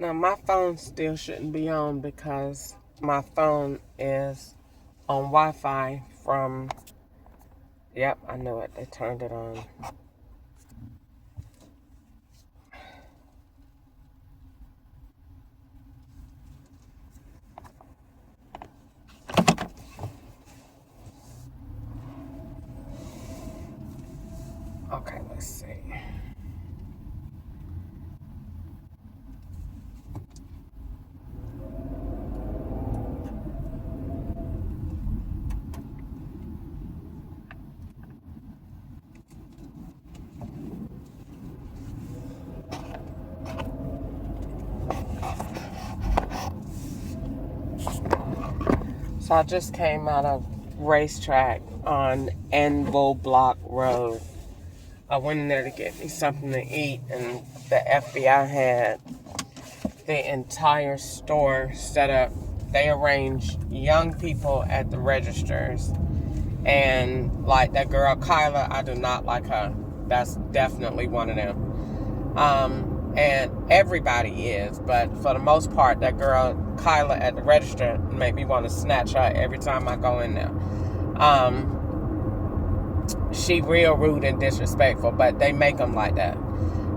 Now, my phone still shouldn't be on because my phone is on Wi-Fi from, yep, I knew it. They turned it on. Okay, let's see. So I just came out of racetrack on Anvil Block Road. I went in there to get me something to eat, and the FBI had the entire store set up. They arranged young people at the registers. And like that girl Kyla, I do not like her. That's definitely one of them. And everybody is, but for the most part, that girl Kyla at the register make me want to snatch her every time I go in there. She real rude and disrespectful, but they make them like that.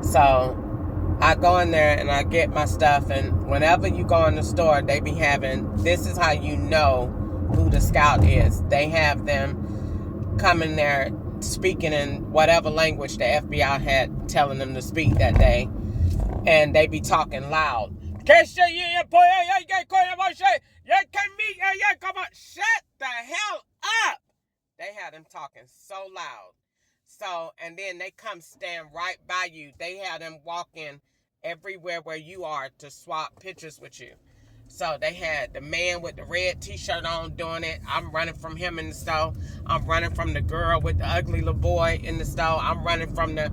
So I go in there and I get my stuff, and whenever you go in the store, they be having, this is how you know who the scout is. They have them come in there speaking in whatever language the FBI had telling them to speak that day, and they be talking loud. Shut the hell up! They had them talking so loud. So, and then they come stand right by you. They had them walking everywhere where you are to swap pictures with you. So they had the man with the red t-shirt on doing it. I'm running from him in the store. I'm running from the girl with the ugly little boy in the store. I'm running from the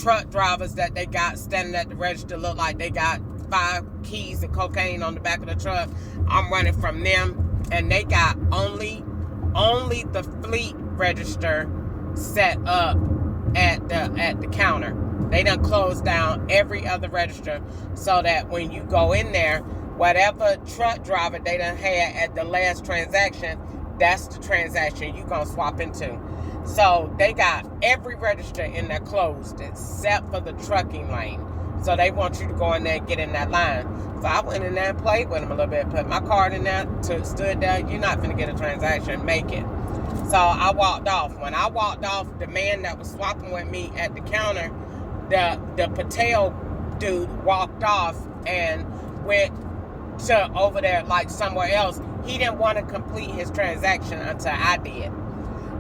truck drivers that they got standing at the register, look like they got 5 keys of cocaine on the back of the truck. I'm running from them, and they got only the fleet register set up at the counter. They done closed down every other register so that when you go in there, whatever truck driver they done had at the last transaction, that's the transaction you gonna swap into. So they got every register in there closed except for the trucking lane. So they want you to go in there and get in that line. So I went in there and played with them a little bit, put my card in there, stood there. You're not going to get a transaction, make it. So I walked off. When I walked off, the man that was swapping with me at the counter, the Patel dude walked off and went to over there like somewhere else. He didn't want to complete his transaction until I did.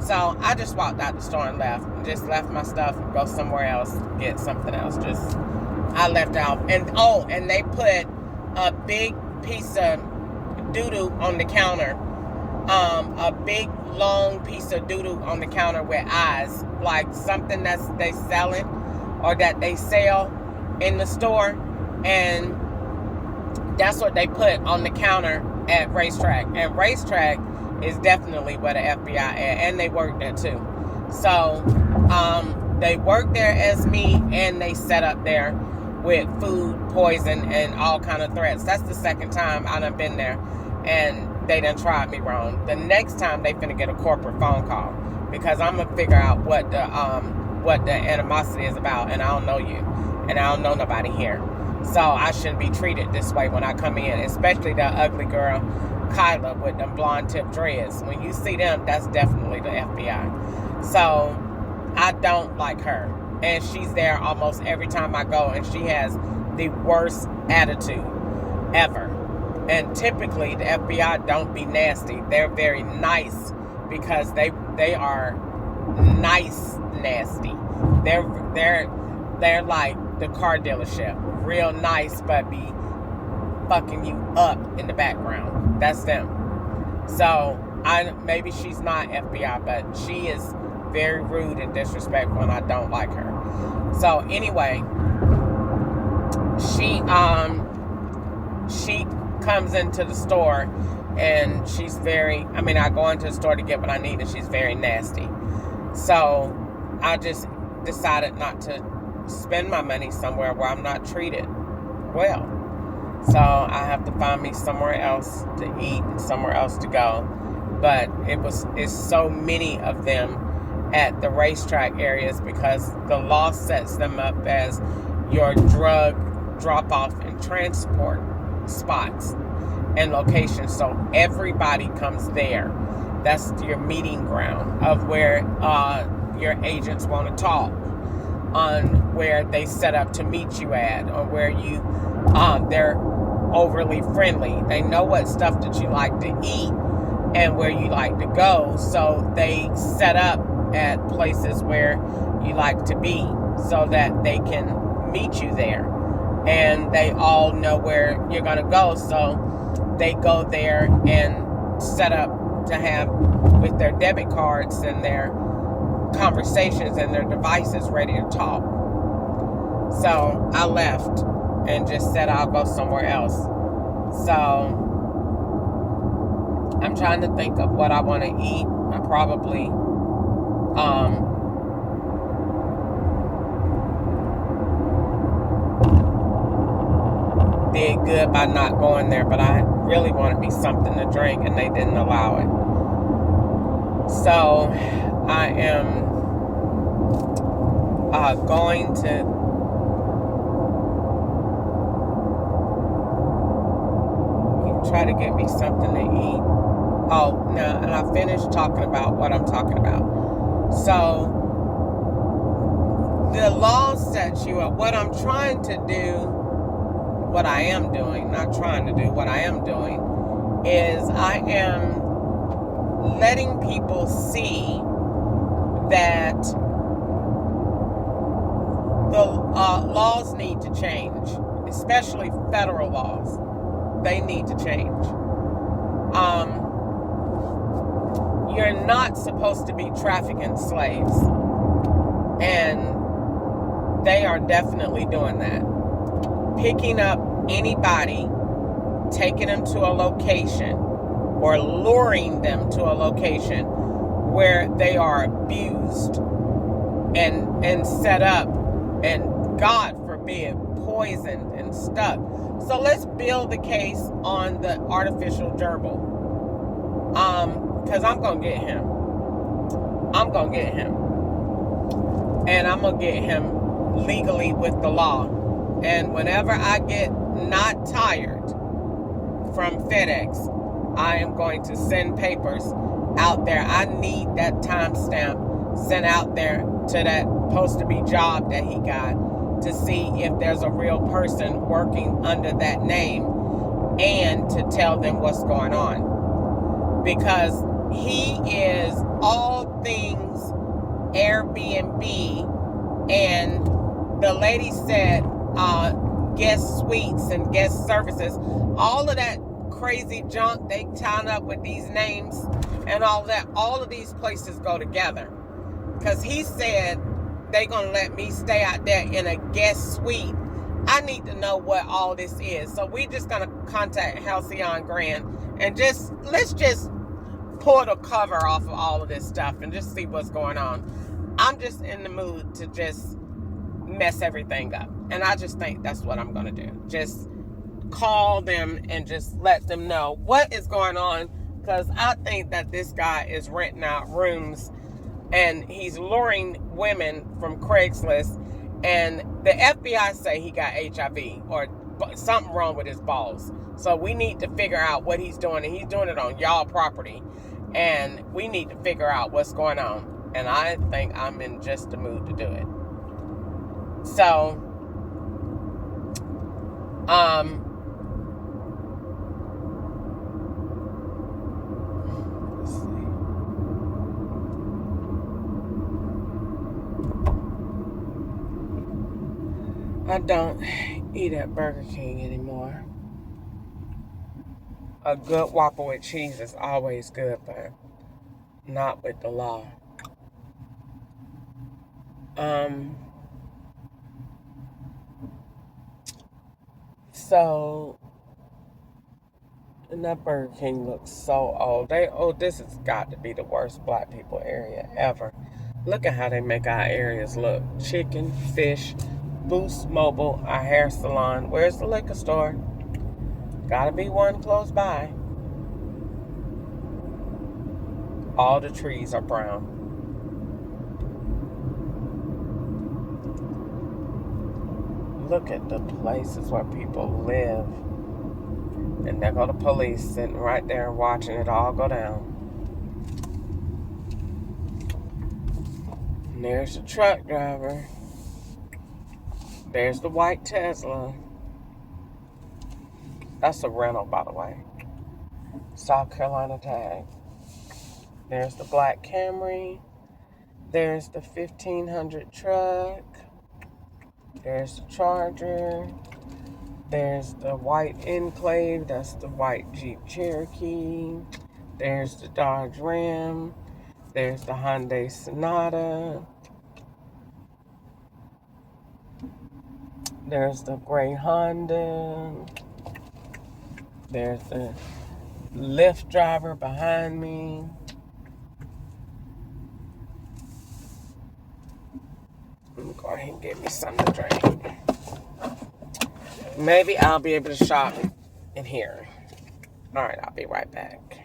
So I just walked out the store and left. Just left my stuff, go somewhere else, get something else. Just, I left out. And they put a big piece of doo-doo on the counter. A big, long piece of doo-doo on the counter with eyes. Like something that's they selling or that they sell in the store. And that's what they put on the counter at racetrack. And racetrack is definitely where the FBI at, and they work there too. So they work there as me, and they set up there with food, poison, and all kind of threats. That's the second time I done been there, and they done tried me wrong. The next time they finna get a corporate phone call because I'm gonna figure out what the animosity is about, and I don't know you, and I don't know nobody here. So I shouldn't be treated this way when I come in, especially that ugly girl Kyla with them blonde tip dreads. When you see them, that's definitely the FBI. So I don't like her, and she's there almost every time I go, and she has the worst attitude ever. And typically the FBI don't be nasty. They're very nice because they are nice nasty. They're like the car dealership, real nice, but be fucking you up in the background. That's them. So maybe she's not FBI, but she is very rude and disrespectful, and I don't like her. So anyway, she comes into the store, and she's very, I go into the store to get what I need, and she's very nasty. So I just decided not to spend my money somewhere where I'm not treated well. So I have to find me somewhere else to eat and somewhere else to go. But it's so many of them at the racetrack areas because the law sets them up as your drug drop-off and transport spots and locations. So everybody comes there. That's your meeting ground of where your agents want to talk, on where they set up to meet you at, or where you they're overly friendly. They know what stuff that you like to eat and where you like to go, so they set up at places where you like to be so that they can meet you there, and they all know where you're going to go, so they go there and set up to have with their debit cards and their conversations and their devices ready to talk. So I left and just said I'll go somewhere else. So I'm trying to think of what I want to eat. I probably did good by not going there, but I really wanted me something to drink and they didn't allow it. So I am going to try to get me something to eat. Oh, no, and I finished talking about what I'm talking about. So the law sets you up. What I'm trying to do, what I am doing, not trying to do, what I am doing is I am letting people see that the laws need to change, especially federal laws. They need to change. You're not supposed to be trafficking slaves, and they are definitely doing that. Picking up anybody, taking them to a location, or luring them to a location where they are abused and set up, and God forbid, poisoned and stuck. So let's build the case on the artificial gerbil. Because I'm going to get him. I'm going to get him. And I'm going to get him legally with the law. And whenever I get not tired from FedEx, I am going to send papers out there. I need that timestamp sent out there to that supposed-to-be job that he got to see if there's a real person working under that name and to tell them what's going on. Because he is all things Airbnb, and the lady said guest suites and guest services, all of that crazy junk they tie up with these names and all that, all of these places go together. Because he said they gonna let me stay out there in a guest suite. I need to know what all this is. So we just gonna contact Halcyon Grand and let's just pull the cover off of all of this stuff and just see what's going on. I'm just in the mood to just mess everything up. And I just think that's what I'm gonna do. Just call them and just let them know what is going on. Because I think that this guy is renting out rooms and he's luring women from Craigslist, and the FBI say he got HIV or something wrong with his balls. So we need to figure out what he's doing, and he's doing it on y'all property, and we need to figure out what's going on. And I think I'm in just the mood to do it. So, let's see. I don't eat at Burger King anymore. A good Whopper with cheese is always good, but not with the law. So, and that Burger King looks so old. This has got to be the worst black people area ever. Look at how they make our areas look. Chicken, fish, Boost Mobile, our hair salon. Where's the liquor store? Gotta be one close by. All the trees are brown. Look at the places where people live. And there go the police sitting right there watching it all go down. And there's the truck driver. There's the white Tesla. That's a rental, by the way. South Carolina tag. There's the black Camry. There's the 1500 truck. There's the Charger. There's the white Enclave. That's the white Jeep Cherokee. There's the Dodge Ram. There's the Hyundai Sonata. There's the gray Honda. There's the Lyft driver behind me. Let me go ahead and get me something to drink. Maybe I'll be able to shop in here. All right, I'll be right back.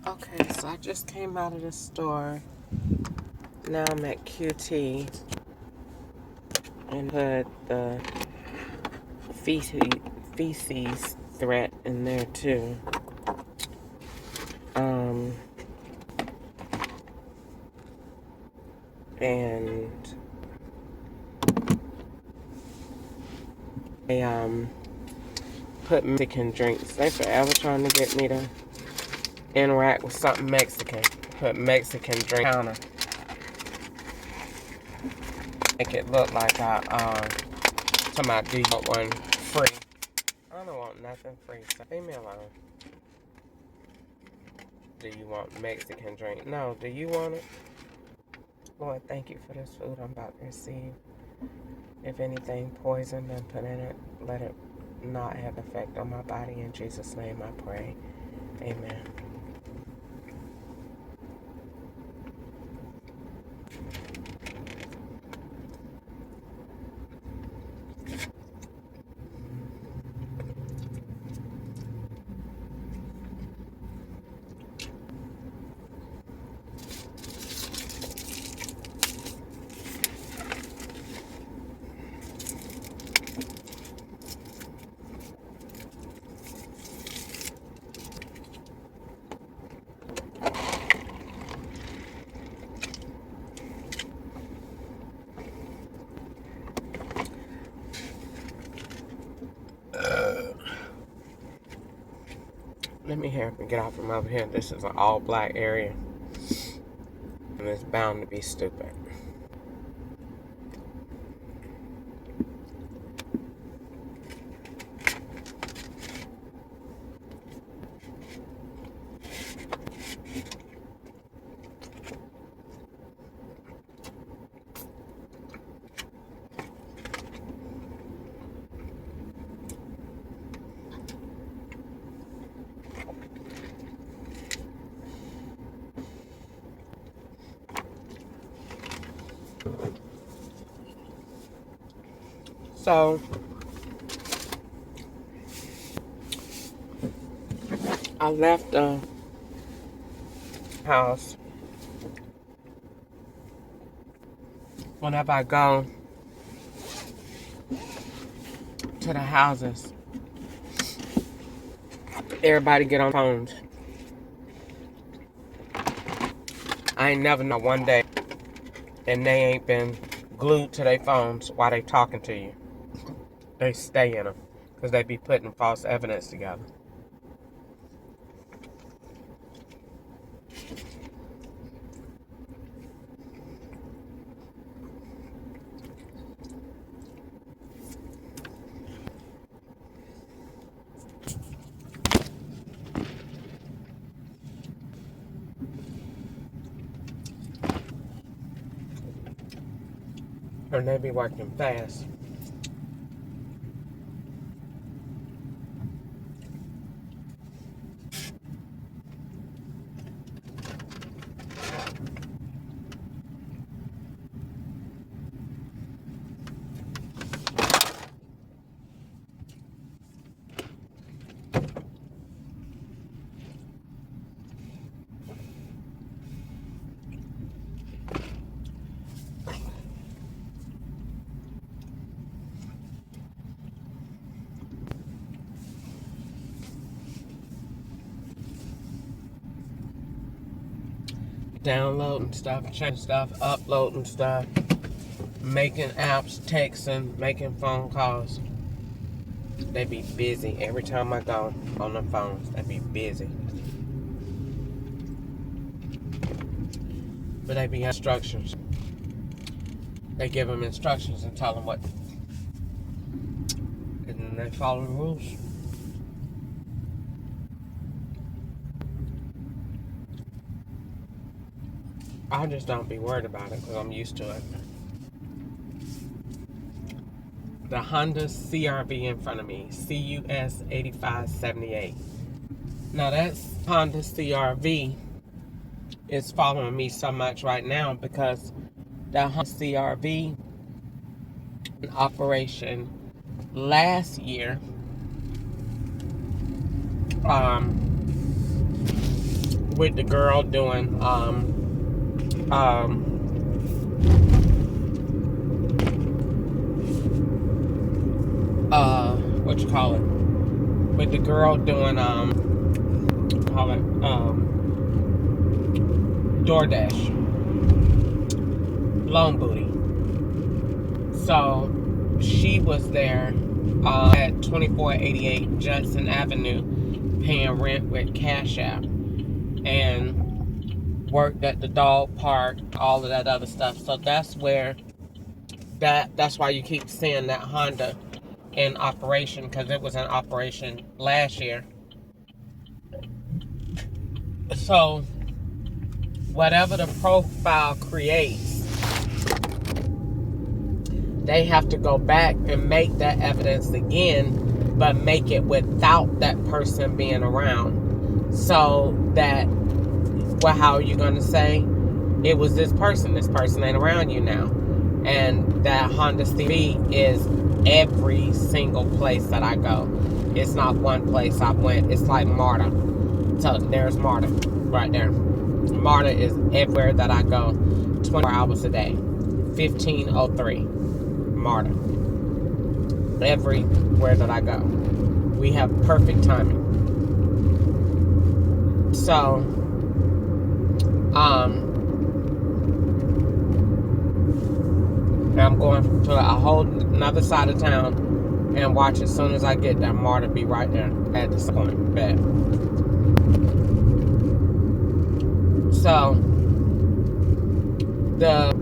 Okay, so I just came out of the store. Now I'm at QT and put the feces threat in there too. And I put Mexican drinks. They forever trying to get me to interact with something Mexican. Put Mexican drink counter. Make it look like I talking about, do you want one free? I don't want nothing free, so leave me alone. Do you want Mexican drink? No, do you want it? Lord, thank you for this food I'm about to receive. If anything poison and put in it, let it not have effect on my body. In Jesus' name I pray. Amen. Let me hear if we get out from over here. This is an all black area. And it's bound to be stupid. So I left the house. Whenever I go to the houses, everybody get on phones. I ain't never know one day and they ain't been glued to their phones while they talking to you. They stay in them because they be putting false evidence together. And they be working fast. Downloading stuff, changing stuff, uploading stuff, making apps, texting, making phone calls. They be busy every time I go on the phones. They be busy. But they be instructions. They give them instructions and tell them what. And then they follow the rules. I just don't be worried about it because I'm used to it. The Honda CRV in front of me, CUS 8578. Now that's Honda CRV is following me so much right now because the Honda CRV in operation last year, with the girl doing what you call it? With the girl doing DoorDash, Long Booty. So she was there at 2488 Judson Avenue, paying rent with Cash App, and worked at the dog park, all of that other stuff. So that's where that's why you keep seeing that Honda in operation, because it was in operation last year. So whatever the profile creates, they have to go back and make that evidence again, but make it without that person being around. So that, well, how are you going to say it was this person ain't around you now? And that Honda CV is every single place that I go. It's not one place I went. It's like MARTA. So there's MARTA right there. MARTA is everywhere that I go, 24 hours a day. 1503 MARTA. Everywhere that I go. We have perfect timing. So, I'm going to a whole another side of town and watch as soon as I get there. MARTA be right there at this point. Bet. So the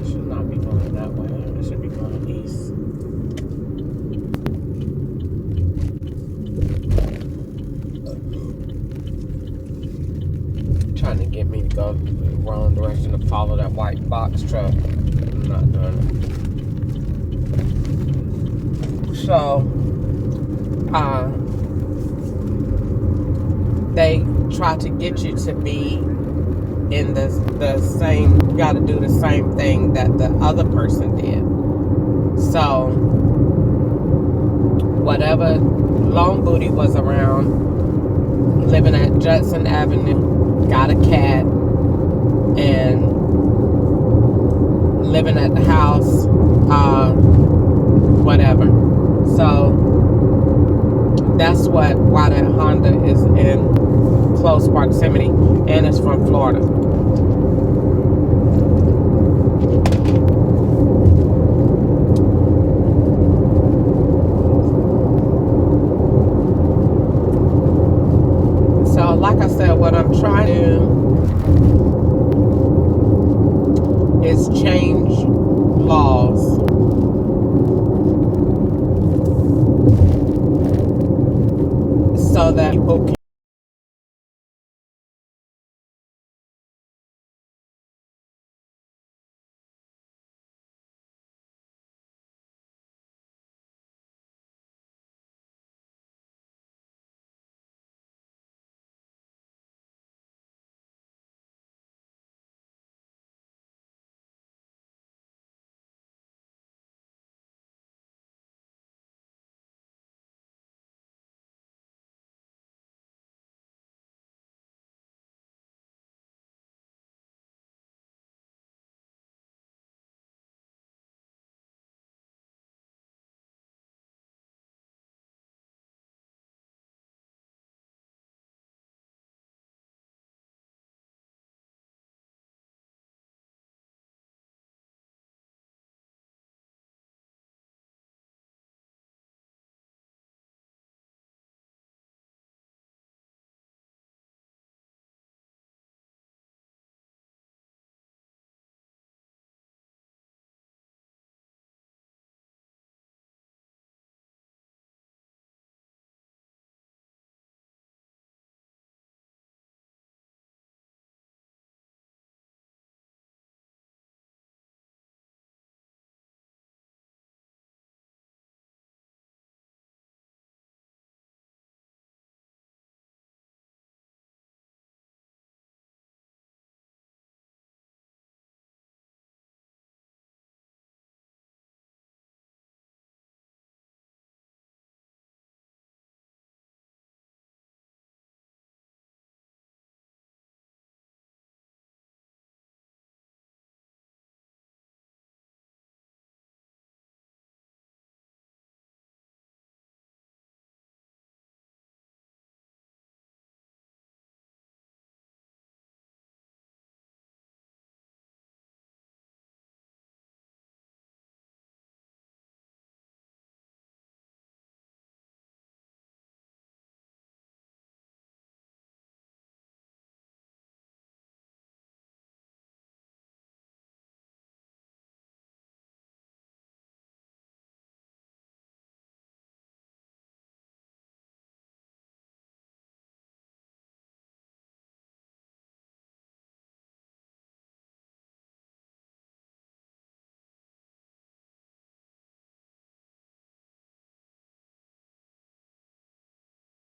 should not be going that way. It should be going east. Trying to get me to go the wrong direction to follow that white box truck. I'm not doing it. So, they try to get you to be in the same, you got to do the same thing that the other person did. So, whatever Long Booty was around, living at Judson Avenue, got a cat, and living at the house, whatever. So that's why that Honda is in close proximity, and it's from Florida. So like I said, what I'm trying to do is change laws so that people